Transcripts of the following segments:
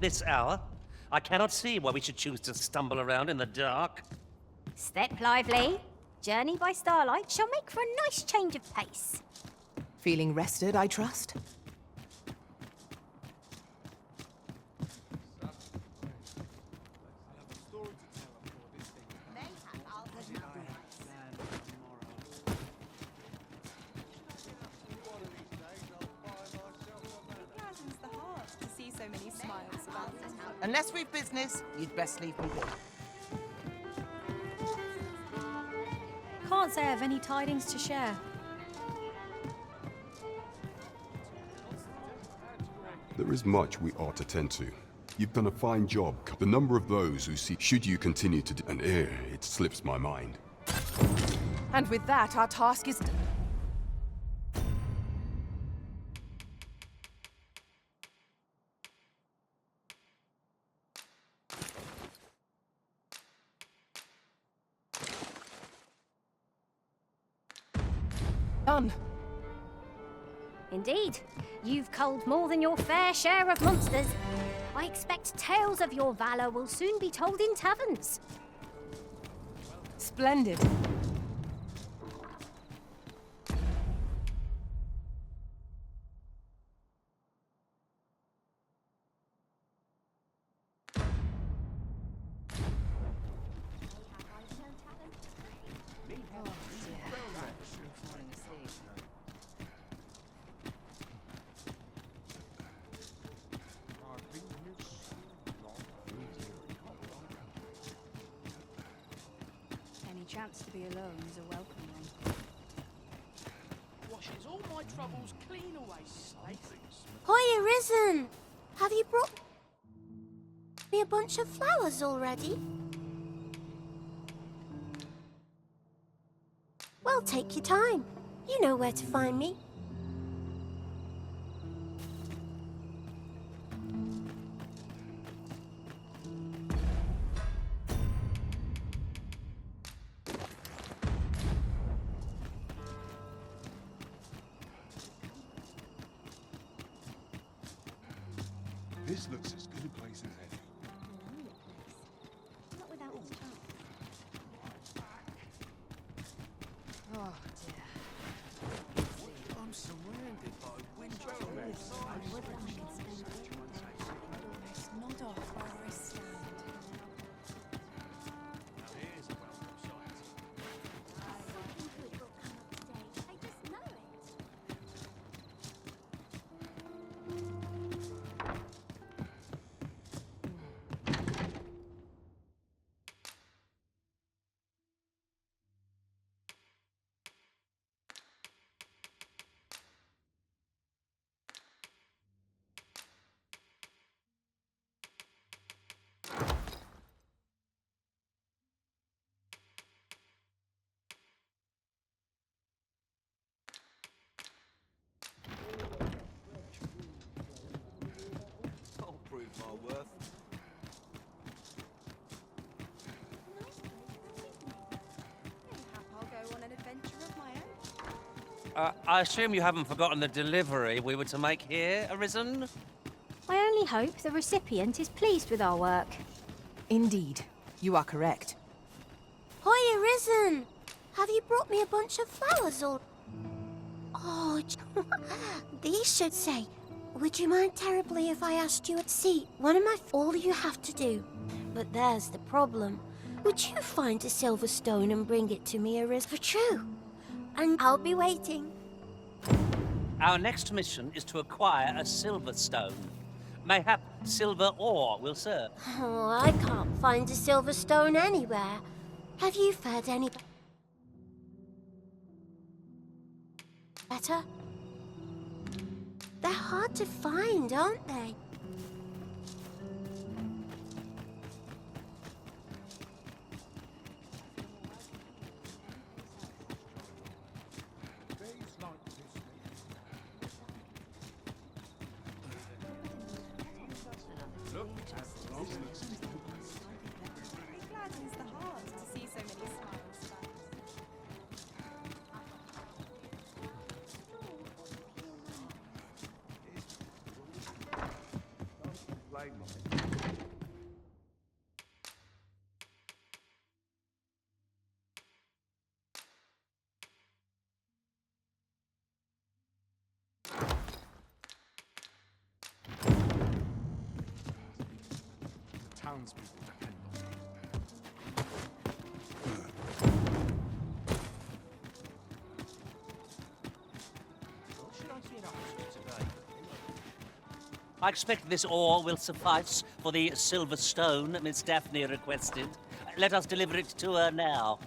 this hour. I cannot see why we should choose to stumble around in the dark. Step lively. Journey by starlight shall make for a nice change of pace. Feeling rested, I trust? Unless we've business, you'd best leave me be. Can't say I've any tidings to share. There is much we ought to tend to. You've done a fine job. The number of those who see, should you continue to do, and it slips my mind. And with that, our task is... done. Indeed. You've culled more than your fair share of monsters. I expect tales of your valor will soon be told in taverns. Splendid. Chance to be alone is a welcome one. Washes all my troubles clean away, Slate. Hiya, Risen! Have you brought me a bunch of flowers already? Well, take your time. You know where to find me. This looks as good a place as any. Not without its charm. Oh, dear. I'm surrounded by windmills. Nod off where I stand. Now here's a welcome sight. I just know it. I'll prove my worth. Mayhap I'll go on an adventure of my own. I assume you haven't forgotten the delivery we were to make here, Arisen? I only hope the recipient is pleased with our work. Indeed. You are correct. Hiya, Risen! Have you brought me a bunch of flowers or... Oh, these should say, would you mind terribly if I asked you to see one of my... All you have to do. But there's the problem. Would you find a silver stone and bring it to me, Arisen? For true. And I'll be waiting. Our next mission is to acquire a silver stone. Mayhap silver ore will serve. Oh, I can't find a silver stone anywhere. Have you fared any... better? They're hard to find, aren't they? It gladdens the heart to see so many smiles about. townspeople depend on it. What should I get up to today? I expect this ore will suffice for the silver stone Miss Daphne requested. Let us deliver it to her now.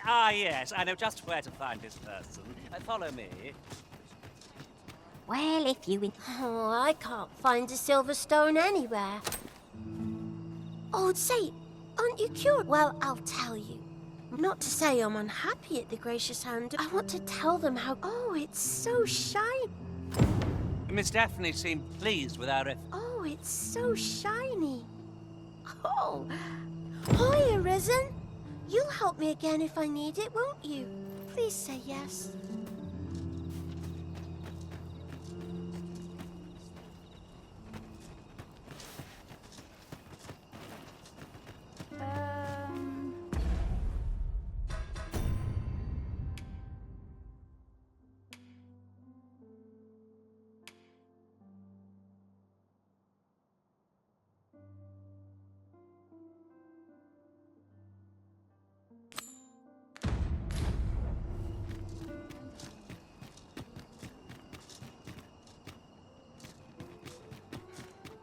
Ah, yes, I know just where to find this person. Follow me. Well, if you... Oh, I can't find a silver stone anywhere. Oh, say, aren't you cured? Well, I'll tell you. Not to say I'm unhappy at the Gracious Hand. I want to tell them how... Oh, it's so shiny. Miss Daphne seemed pleased with our effort. Oh, it's so shiny. Oh, hi, Arisen. You'll help me again if I need it, won't you? Please say yes.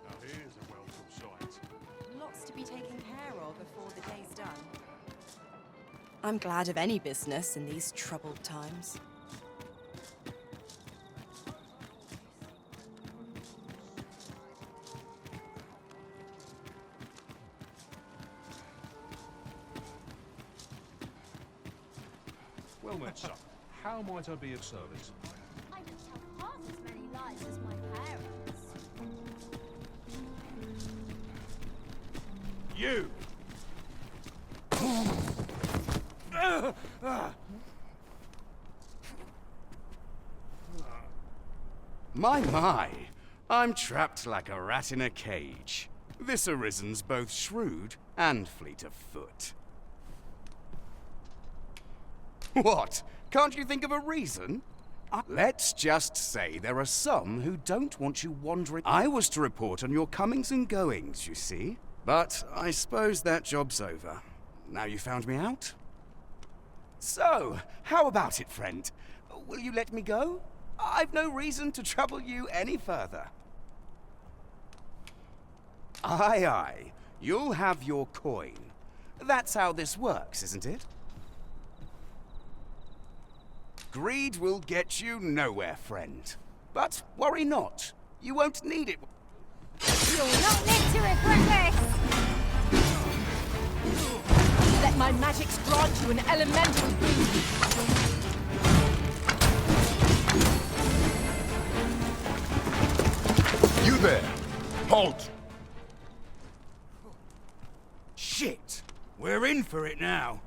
Now here's a welcome sight. Lots to be taken care of before the day's done. I'm glad of any business in these troubled times. Well met, son. How might I be of service? I don't tell half as many lies as my parents. You! My, I'm trapped like a rat in a cage. This Arisen's both shrewd and fleet of foot. What? Can't you think of a reason? Let's just say there are some who don't want you wandering. I was to report on your comings and goings, you see. But I suppose that job's over. Now you found me out? So, how about it, friend? Will you let me go? I've no reason to trouble you any further. Aye, aye. You'll have your coin. That's how this works, isn't it? Greed will get you nowhere, friend. But worry not. You won't need it. You'll not live to regret this! Let my magics grant you an elemental boon. You there! Halt! Shit! We're in for it now.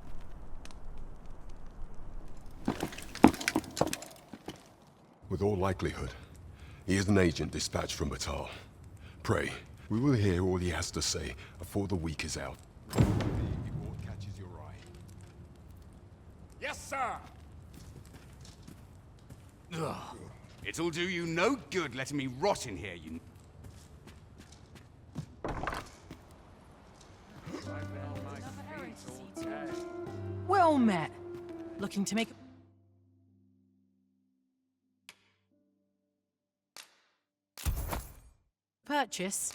With all likelihood, he is an agent dispatched from Batal. Pray, we will hear all he has to say before the week is out. If aught catches your eye. Yes, sir! Ugh. It'll do you no good letting me rot in here, you... Well met. Looking to make... Purchase?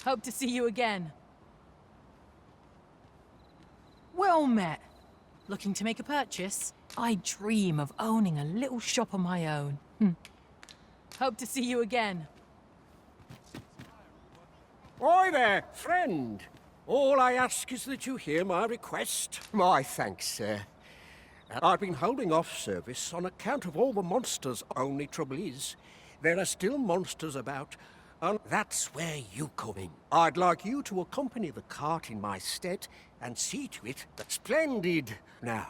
Hope to see you again. Well met. Looking to make a purchase? I dream of owning a little shop on my own. Hope to see you again. Oi there, friend. All I ask is that you hear my request. My thanks, sir. I've been holding off service on account of all the monsters. Only trouble is, there are still monsters about, And that's where you come in. I'd like you to accompany the cart in my stead and see to it that splendid. Now,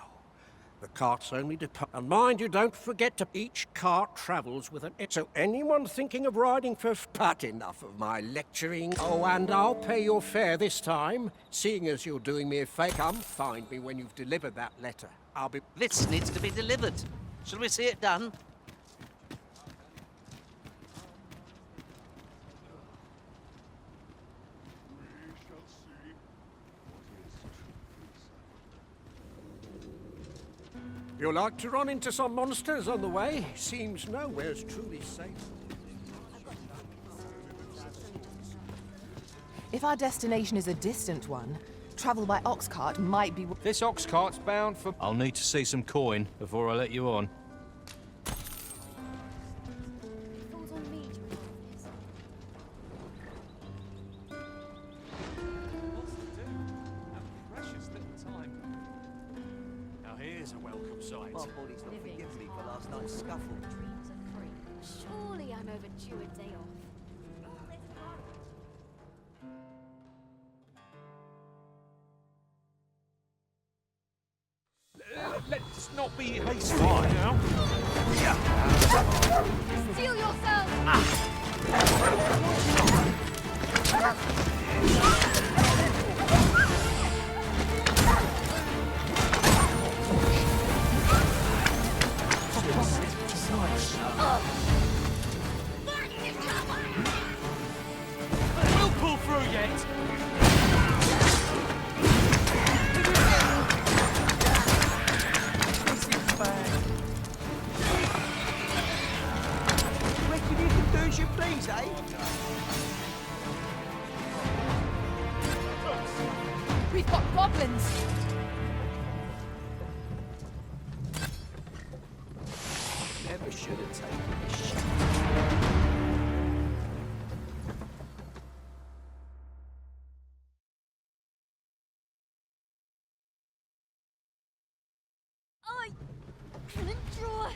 the cart's only depart. And mind you, don't forget to. Each cart travels with an. So anyone thinking of riding first, but enough of my lecturing. Oh, and I'll pay your fare this time, seeing as you're doing me a fake. Come find me when you've delivered that letter. I'll be. This needs to be delivered. Shall we see it done? You'll like to run into some monsters on the way. Seems nowhere's truly safe. If our destination is a distant one, travel by ox cart might be... This ox cart's bound for... I'll need to see some coin before I let you on. Falls on me to resolve this. Precious little time. Now here's a welcome sight. My body's not forgiven me for last night's scuffle. Dreams are free. Surely I'm overdue a day off. Let's not be hasty now. Steel yourself! We'll pull through yet. Reckon you can do as you please, eh? We've got goblins! Never should have taken this shit. I couldn't draw.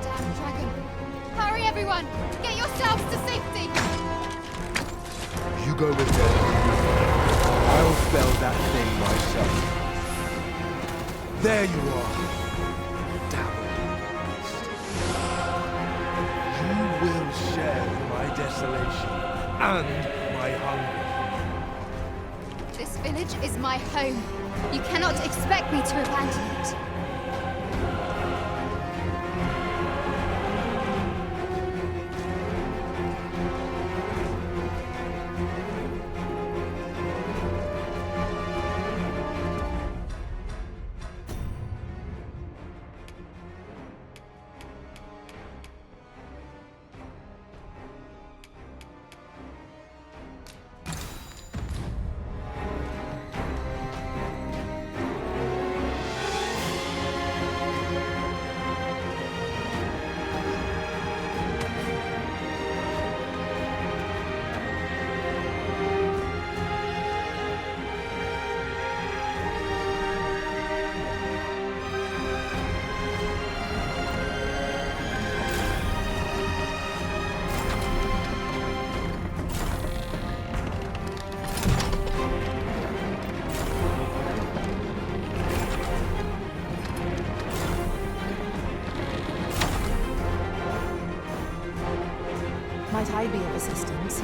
Damn dragon. Hurry, everyone! Get yourselves to safety! You go with them. I'll spell that thing myself. There you are. Dabble. You will share my desolation and my hunger. This village is my home. You cannot expect me to abandon it. Might I be of assistance?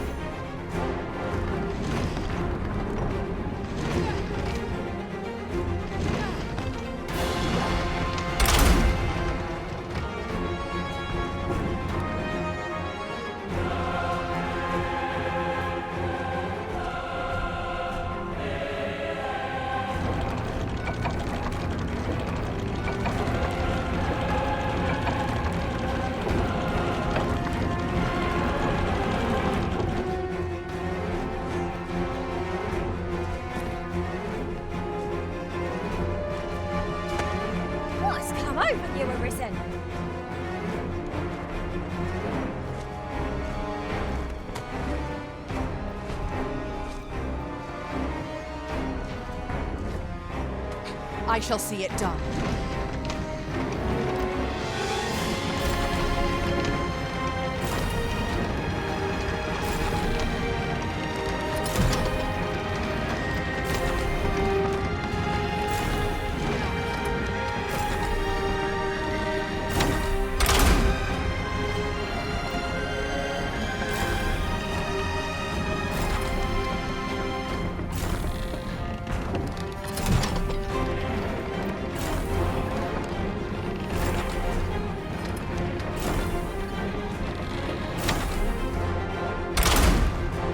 I shall see it done.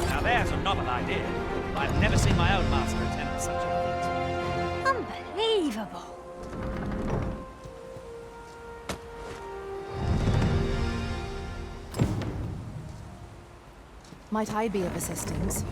Now there's a novel idea. I've never seen my own master attempt such a feat. Unbelievable. Might I be of assistance?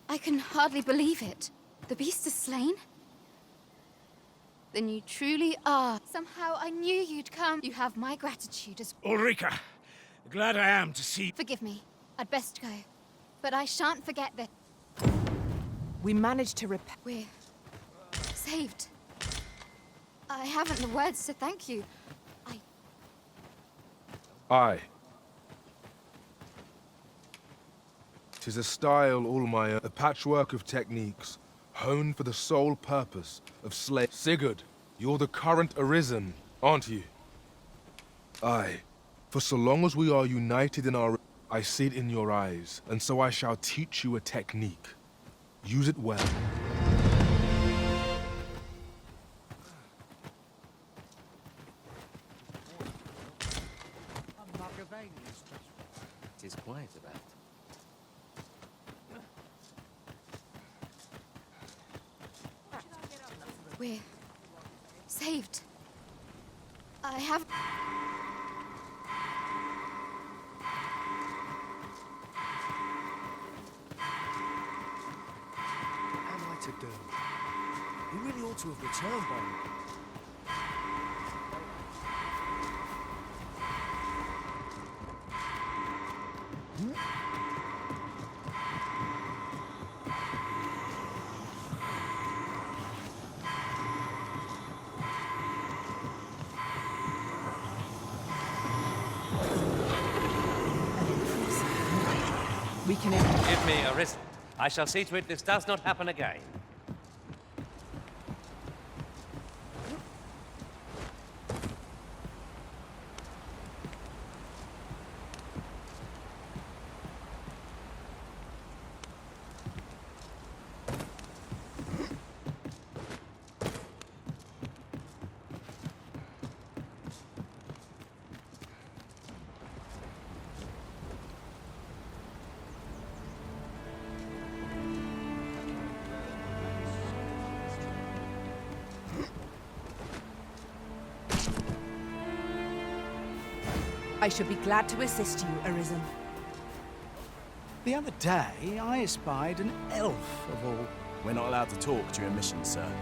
I can hardly believe it. The beast is slain? Then you truly are. Somehow I knew you'd come. You have my gratitude as well. Ulrika, glad I am to see... Forgive me. I'd best go. But I shan't forget that We managed to repair. we're saved. I haven't the words to thank you. Aye. 'Tis a style all my own, a patchwork of techniques, honed for the sole purpose of slay. Sigurd, you're the current Arisen, aren't you? Aye. For so long as we are united in our... I see it in your eyes, and so I shall teach you a technique. Use it well. It is quiet about. We're saved. I have... What am I to do? He really ought to have returned by now. We can... Give me Arisen. I shall see to it this does not happen again. I should be glad to assist you, Arisen. The other day, I espied an elf of all. We're not allowed to talk during missions, sir.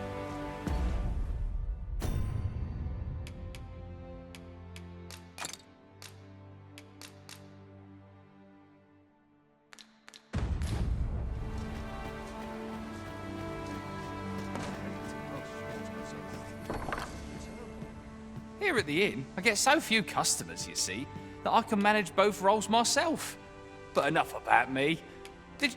Here at the inn, I get so few customers, you see, that I can manage both roles myself. But enough about me. Did...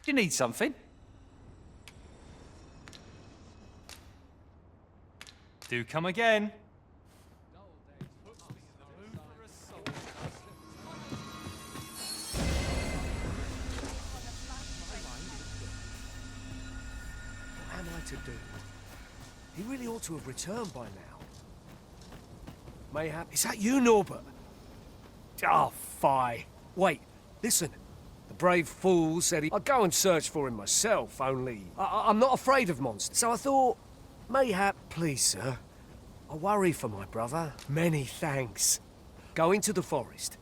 Do you need something? Do come again. What am I to do? He really ought to have returned by now. Mayhap... Is that you, Norbert? Oh, fie. Wait, listen. The brave fool said I'd go and search for him myself, only... I'm not afraid of monsters, so I thought... Mayhap, please, sir. I worry for my brother. Many thanks. Go into the forest.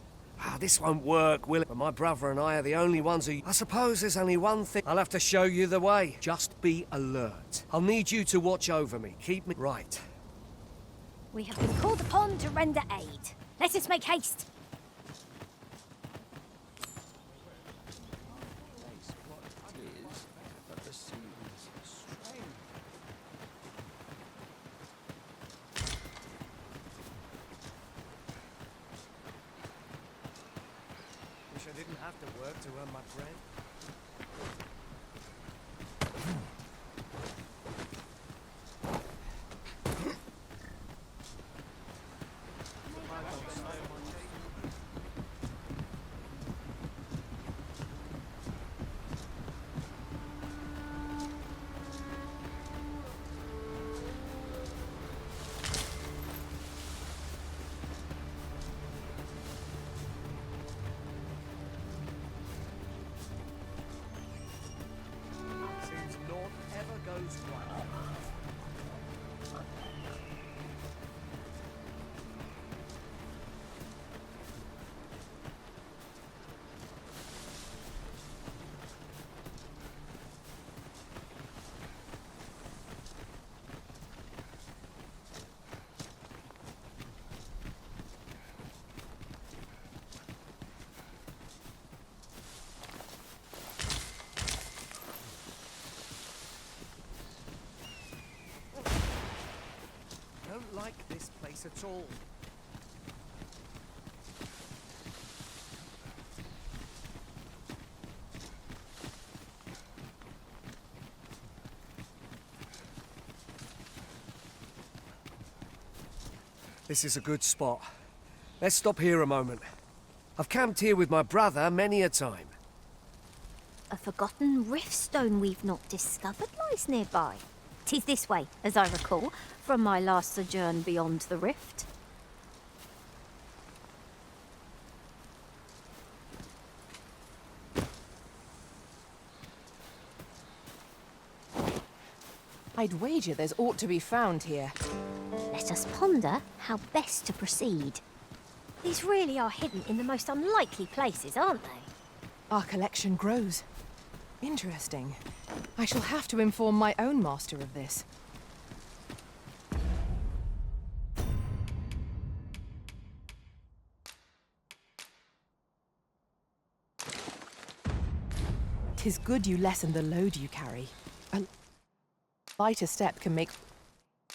This won't work, will it? But my brother and I are the only ones who... I suppose there's only one thing. I'll have to show you the way. Just be alert. I'll need you to watch over me. Keep me right. We have been called upon to render aid. Let us make haste. Wish I didn't have to work to earn my bread. Seems naught ever goes right. Don't like this place at all. This is a good spot. Let's stop here a moment. I've camped here with my brother many a time. A forgotten rift stone we've not discovered lies nearby. 'Tis this way, as I recall, from my last sojourn beyond the rift. I'd wager there's aught to be found here. Let us ponder how best to proceed. These really are hidden in the most unlikely places, aren't they? Our collection grows. Interesting. I shall have to inform my own master of this. Tis good you lessen the load you carry. A lighter step can make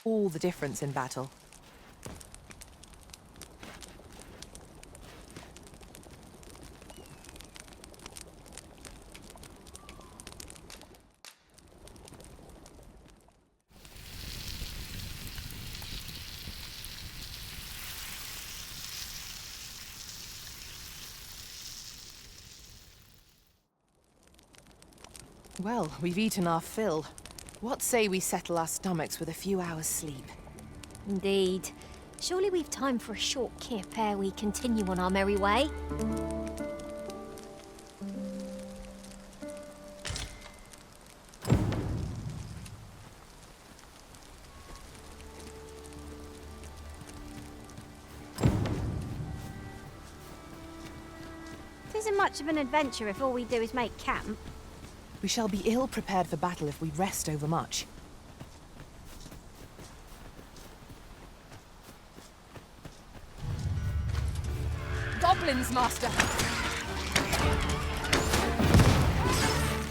all the difference in battle. Well, we've eaten our fill. What say we settle our stomachs with a few hours' sleep? Indeed. Surely we've time for a short kip ere we continue on our merry way. It isn't much of an adventure if all we do is make camp. We shall be ill prepared for battle if we rest overmuch. Goblins, master!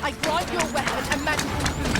I grant your weapon a magical boon.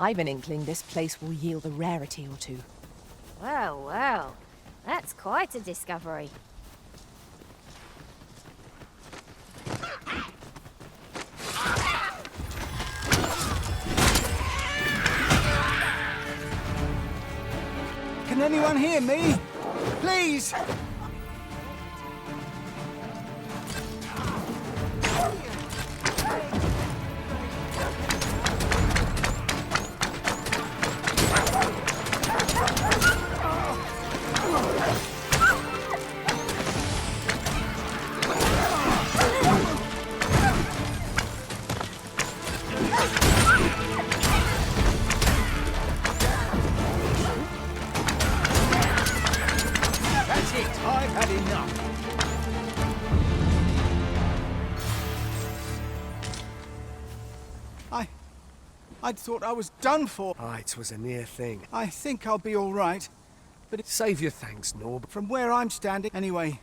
I've an inkling this place will yield a rarity or two. Well, well. That's quite a discovery. Can anyone hear me? Please! I'd thought I was done for. Ah, it was a near thing. I think I'll be all right. But Save your thanks, Norb. from where I'm standing, anyway,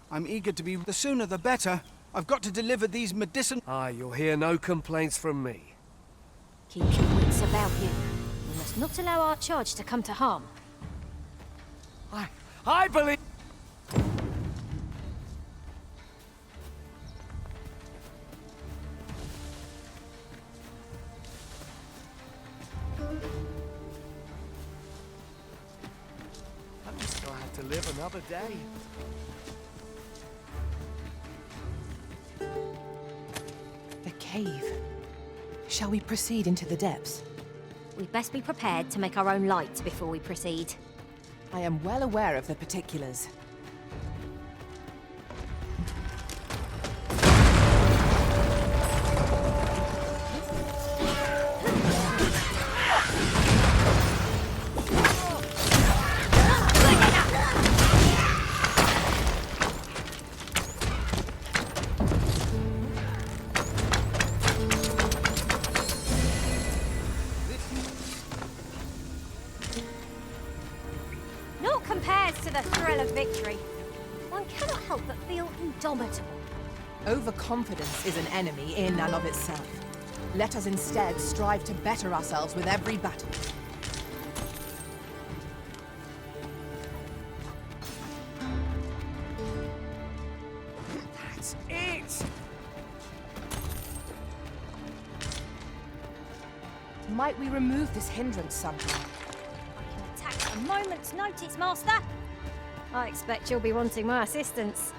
I'm eager to be. The sooner the better. I've got to deliver these medicine. Ah, you'll hear no complaints from me. Keep your wits about you. We must not allow our charge to come to harm. I believe... I'm just gonna have to live another day. The cave. Shall we proceed into the depths? We'd best be prepared to make our own light before we proceed. I am well aware of the particulars. Naught compares to the thrill of victory. One cannot help but feel indomitable. Overconfidence is an enemy in and of itself. Let us instead strive to better ourselves with every battle. That's it! Might we remove this hindrance somehow? Attack at a moment's notice, Master. I expect you'll be wanting my assistance.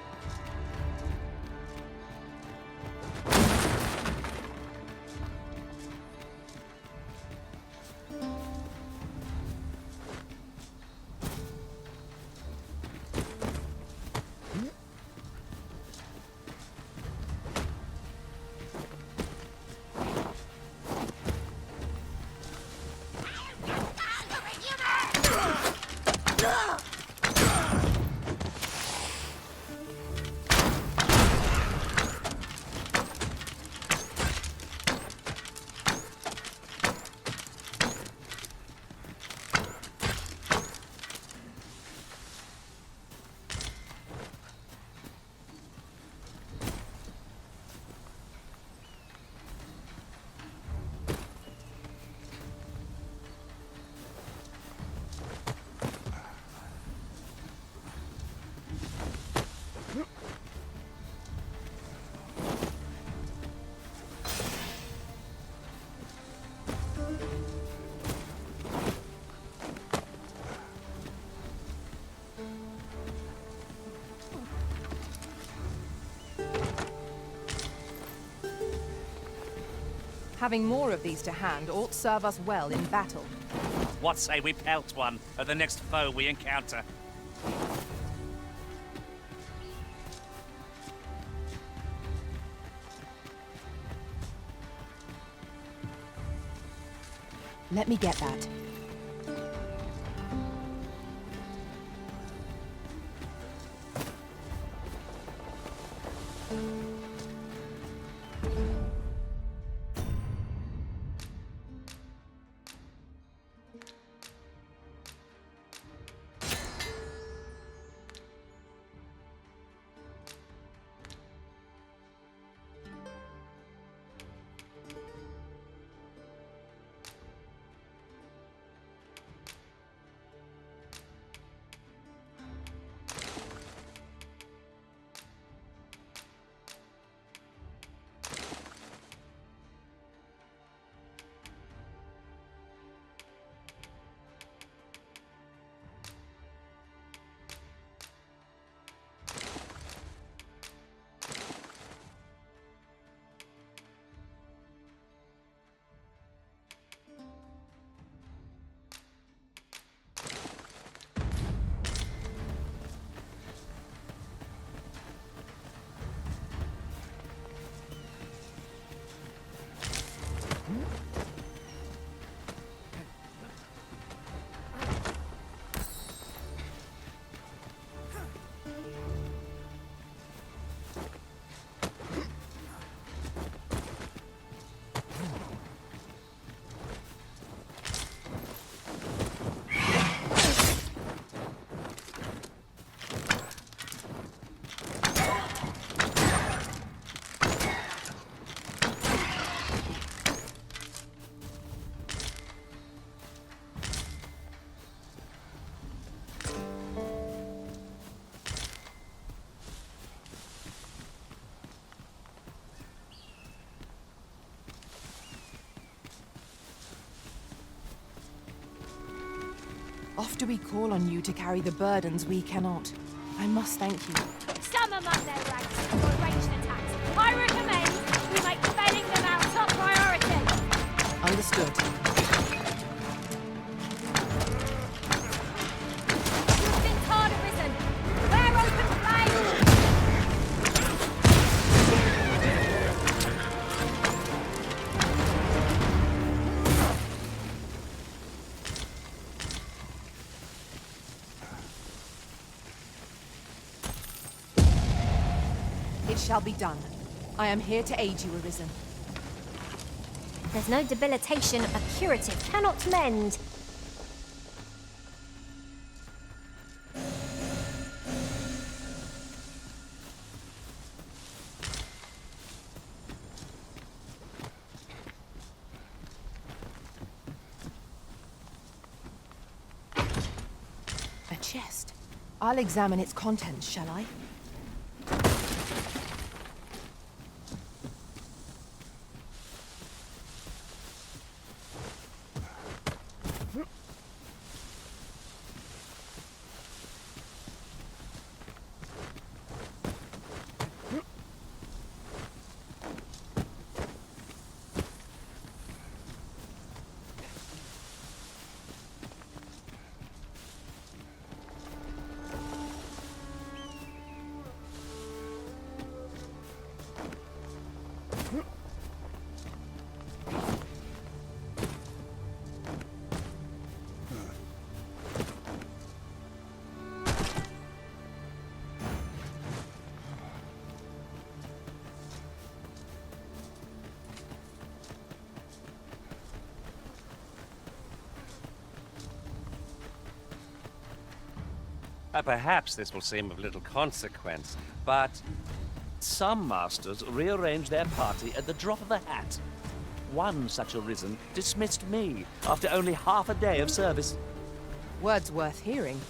Having more of these to hand ought serve us well in battle. What say we pelt one at the next foe we encounter? Let me get that. Oft do we call on you to carry the burdens we cannot. I must thank you. Some among their ranks for ranged attacks. I recommend we make felling them our top priority. Understood. You've been hard arisen. We're open flame. It shall be done. I am here to aid you, Arisen. There's no debilitation a curative cannot mend. A chest. I'll examine its contents, shall I? Perhaps this will seem of little consequence, but some masters rearrange their party at the drop of a hat. One such Arisen dismissed me after only half a day of service. Words worth hearing.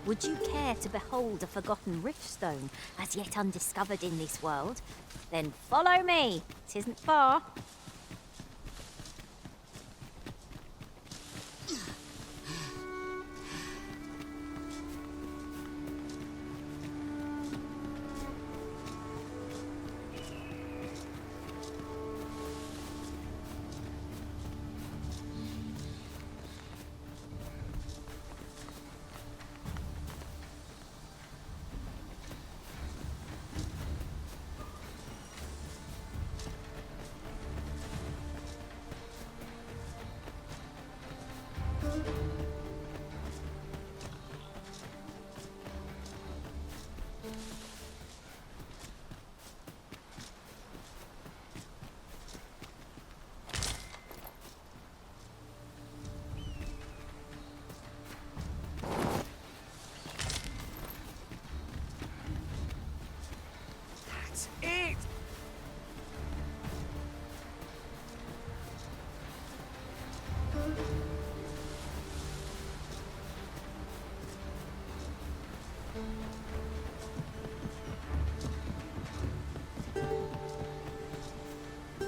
Would you care to behold a forgotten riftstone as yet undiscovered in this world? Then follow me. 'Tisn't far. That's it!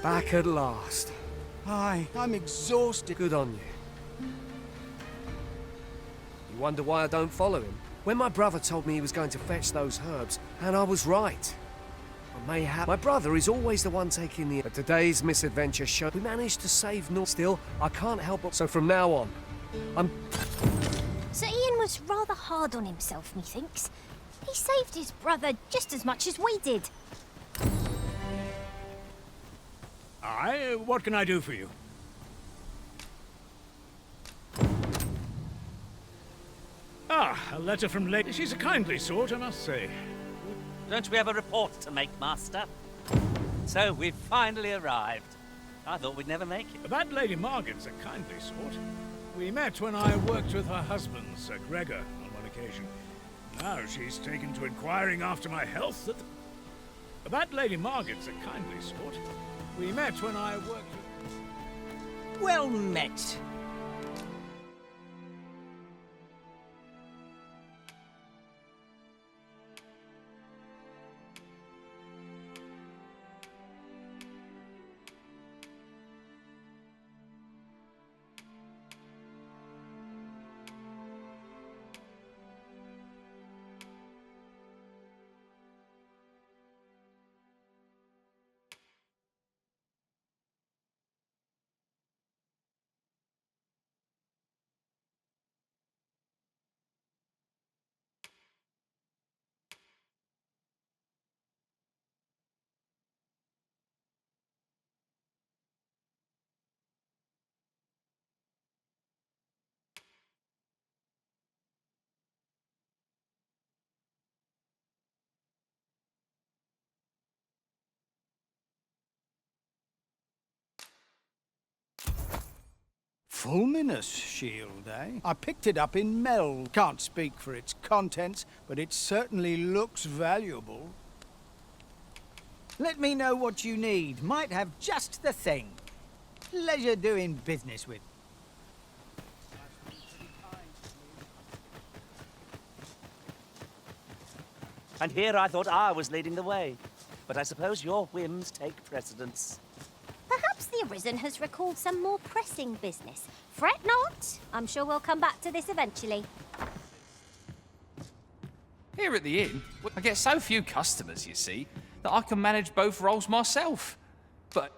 Back at last. Aye, I'm exhausted. Good on you. You wonder why I don't follow him? When my brother told me he was going to fetch those herbs, and I was right. My brother is always the one taking the... But today's misadventure showed we managed to save North. Still, I can't help but... So from now on, I'm... Sir Ian was rather hard on himself, methinks. He saved his brother just as much as we did. Aye, what can I do for you? Ah, a letter from Lady. She's a kindly sort, I must say. Don't we have a report to make, Master? So we've finally arrived. I thought we'd never make it. That Lady Margaret's a kindly sort. We met when I worked with her husband, Sir Gregor, on one occasion. Now she's taken to inquiring after my health. That Lady Margaret's a kindly sort. We met when I worked with... Well met. Fulminous shield, eh? I picked it up in Mel. Can't speak for its contents, but it certainly looks valuable. Let me know what you need. Might have just the thing. Pleasure doing business with. And here I thought I was leading the way. But I suppose your whims take precedence. Perhaps the Arisen has recalled some more pressing business. Fret not. I'm sure we'll come back to this eventually. Here at the inn, I get so few customers, you see, that I can manage both roles myself. But...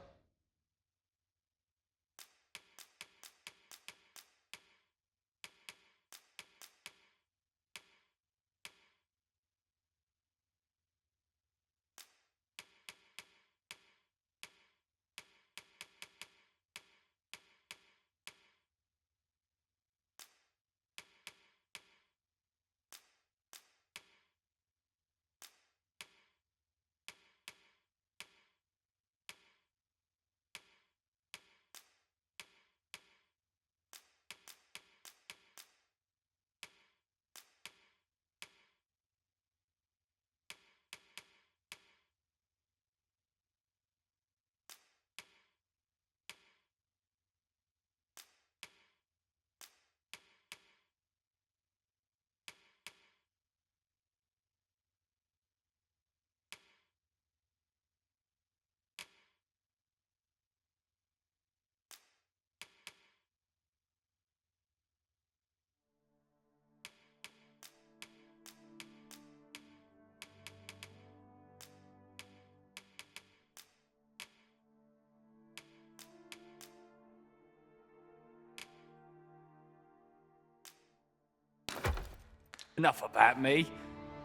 Enough about me.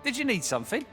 Did you need something?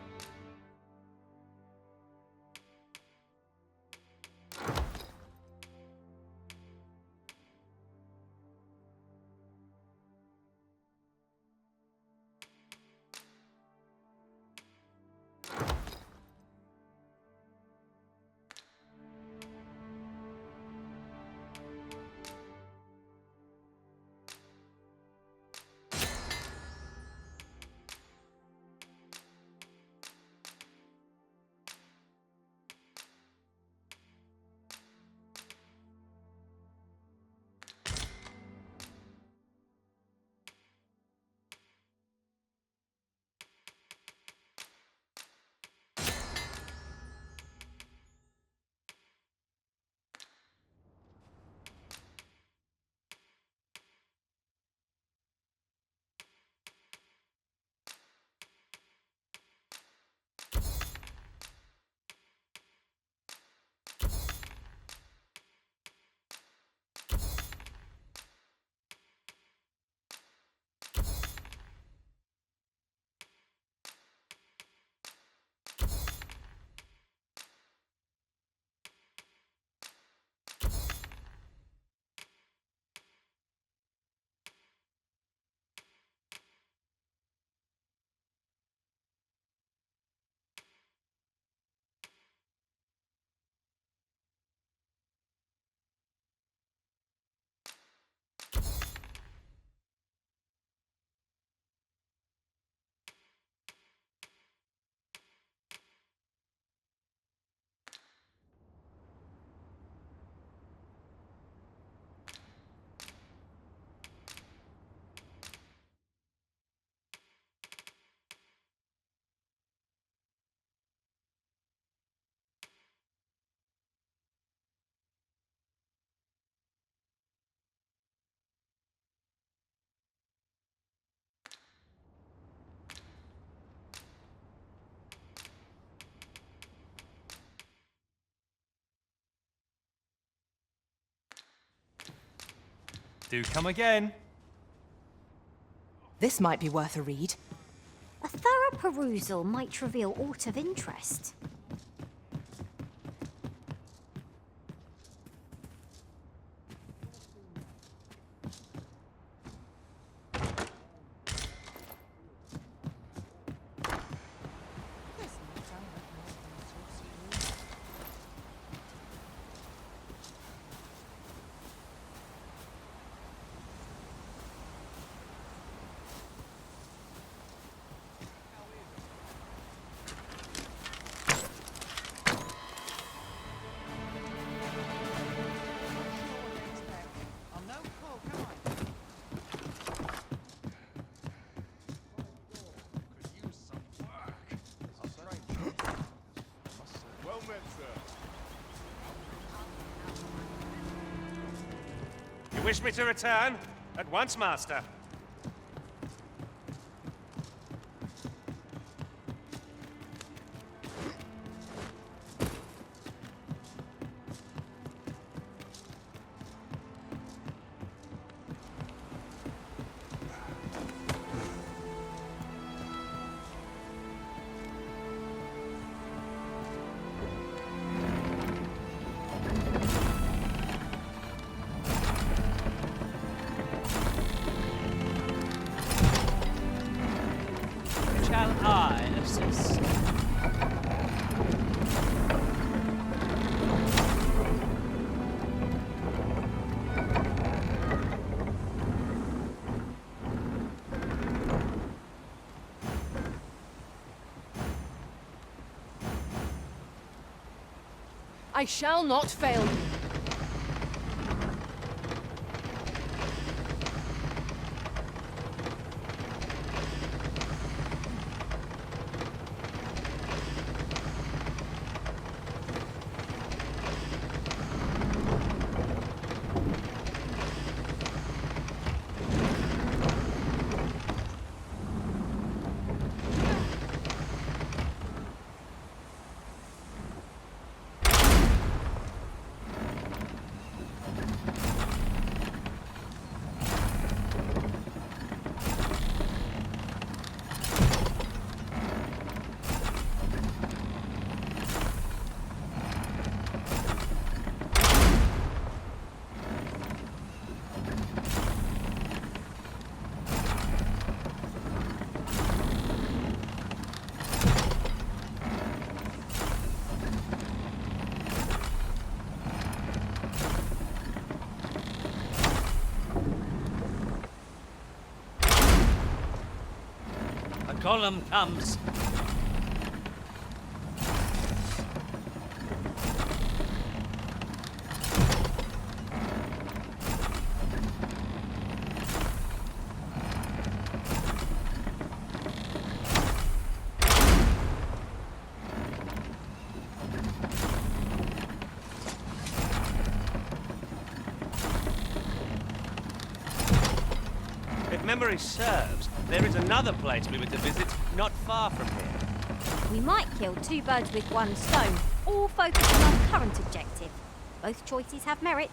Do come again. This might be worth a read. A thorough perusal might reveal aught of interest. You wish me to return? At once, master. Shall I assist? I shall not fail you. A column comes. If memory serves, there is another place we were to visit not far from here. We might kill two birds with one stone, or focus on our current objective. Both choices have merit.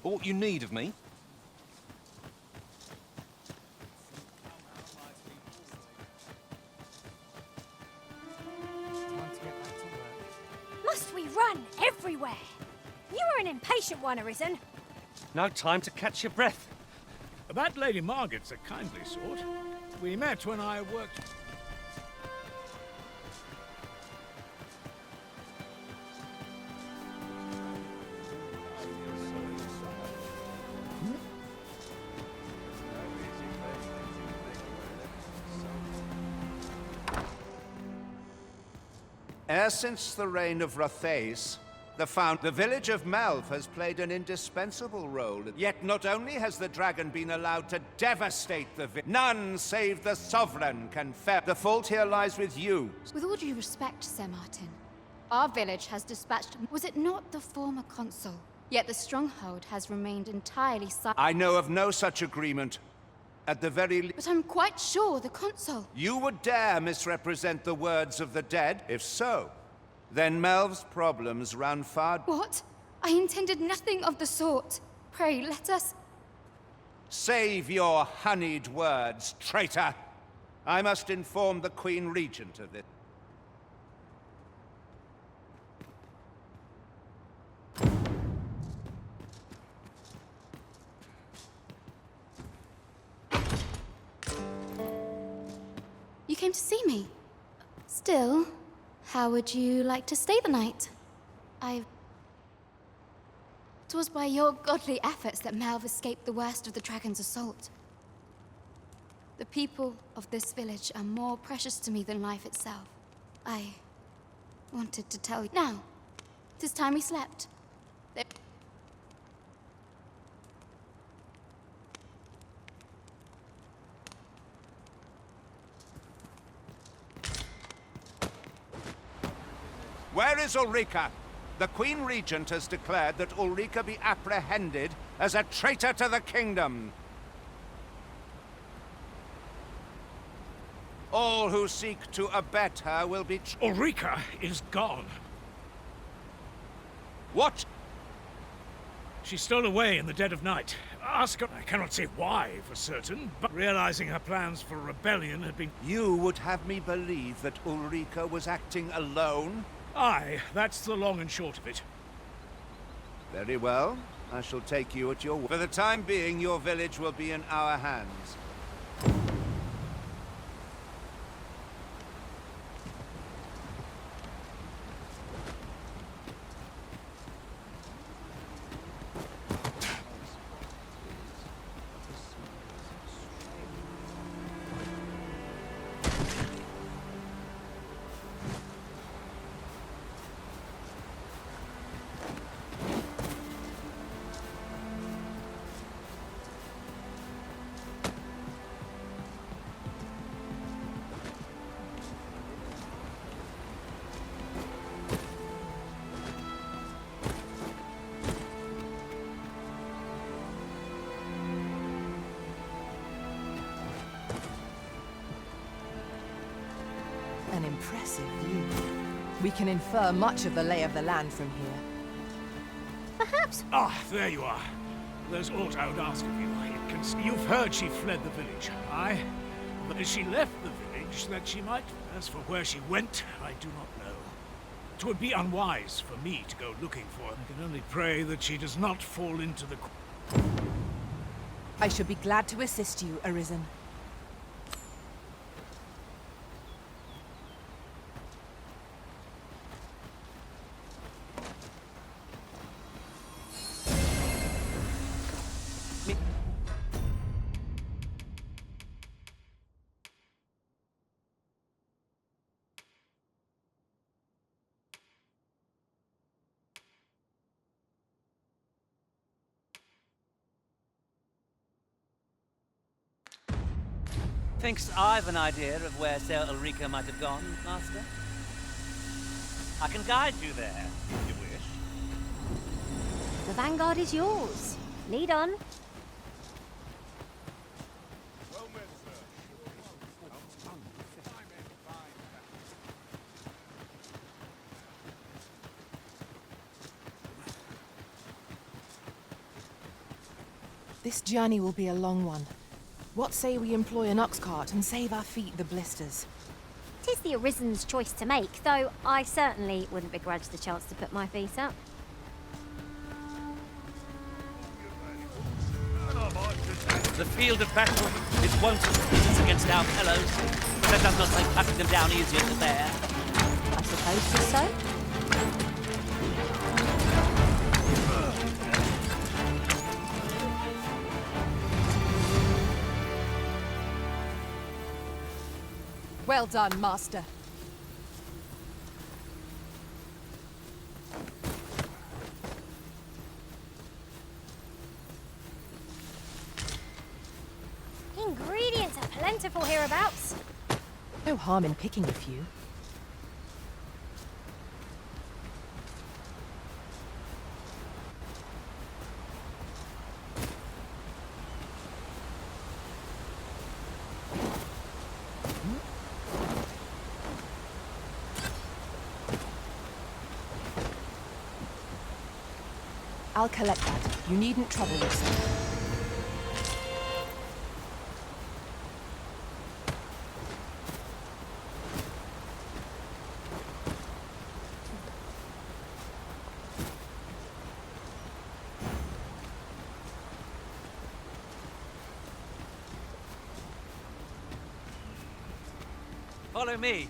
Aught you need of me? Must we run everywhere? You're an impatient one, Arisen. No time to catch your breath. That Lady Margaret's a kindly sort. We met when I worked... Ever since the reign of Rothace, the village of Melv has played an indispensable role. Yet not only has the dragon been allowed to devastate the village, none save the Sovereign can fare. The fault here lies with you. With all due respect, Sir Martin, our village has dispatched... Was it not the former consul? Yet the stronghold has remained entirely silent. I know of no such agreement. At the very least... But I'm quite sure the consul... You would dare misrepresent the words of the dead? If so, then Melv's problems run far... What? I intended nothing of the sort. Pray, let us... Save your honeyed words, traitor! I must inform the Queen Regent of this. You came to see me. Still, how would you like to stay the night? It was by your godly efforts that Melv escaped the worst of the dragon's assault. The people of this village are more precious to me than life itself. I wanted to tell you. Now, 'tis time we slept. Where is Ulrika? The Queen Regent has declared that Ulrika be apprehended as a traitor to the kingdom. All who seek to abet her will be... Ulrika is gone. What? She stole away in the dead of night. Ask her. I cannot say why for certain, but realizing her plans for rebellion had been... You would have me believe that Ulrika was acting alone? Aye, that's the long and short of it. Very well. I shall take you at your word. For the time being, your village will be in our hands. An impressive view. We can infer much of the lay of the land from here. Perhaps... Ah, there you are. There's aught I would ask of you. You've heard she fled the village, aye? But as she left the village, that she might... As for where she went, I do not know. 'Twould be unwise for me to go looking for her. I can only pray that she does not fall into the... I should be glad to assist you, Arisen. Thinks I've an idea of where Sir Ulrika might have gone, Master? I can guide you there, if you wish. The vanguard is yours. Lead on. This journey will be a long one. What say we employ an ox cart and save our feet the blisters? 'Tis the Arisen's choice to make, though I certainly wouldn't begrudge the chance to put my feet up. The field of battle is wont to defeat us against our fellows, but that does not make cutting them down easier to bear. I suppose 'tis so. Well done, Master. Ingredients are plentiful hereabouts. No harm in picking a few. I'll collect that. You needn't trouble yourself. Follow me.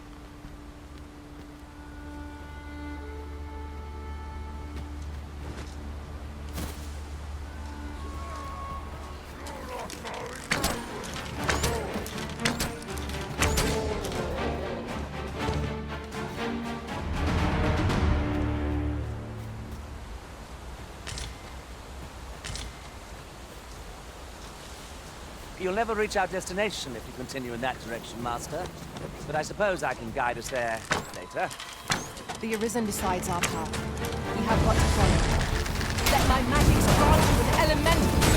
You'll never reach our destination if you continue in that direction, Master. But I suppose I can guide us there later. The Arisen decides our path. We have what to follow. Let my magic surround you with elemental